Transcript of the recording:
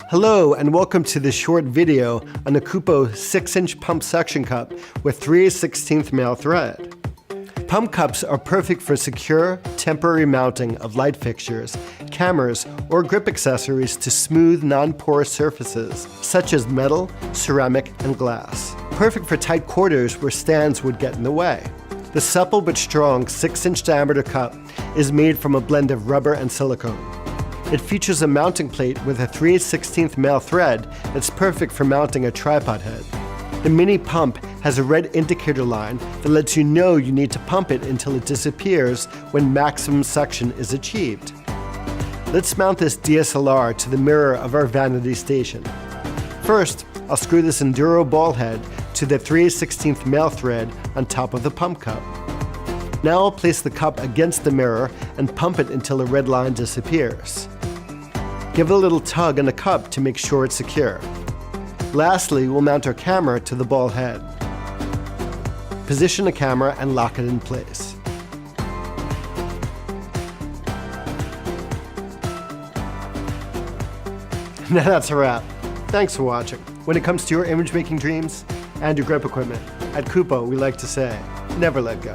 Hello and welcome to this short video on the KUPO 6-inch pump suction cup with 3/16 male thread. Pump cups are perfect for secure, temporary mounting of light fixtures, cameras, or grip accessories to smooth, non-porous surfaces such as metal, ceramic, and glass. Perfect for tight quarters where stands would get in the way. The supple but strong 6-inch diameter cup is made from a blend of rubber and silicone. It features a mounting plate with a 3/16 male thread that's perfect for mounting a tripod head. The mini pump has a red indicator line that lets you know you need to pump it until it disappears when maximum suction is achieved. Let's mount this DSLR to the mirror of our vanity station. First, I'll screw this Enduro ball head to the 3/16 male thread on top of the pump cup. Now I'll place the cup against the mirror and pump it until the red line disappears. Give it a little tug on the cup to make sure it's secure. Lastly, we'll mount our camera to the ball head. Position the camera and lock it in place. Now that's a wrap. Thanks for watching. When it comes to your image making dreams and your grip equipment, at KUPO we like to say, never let go.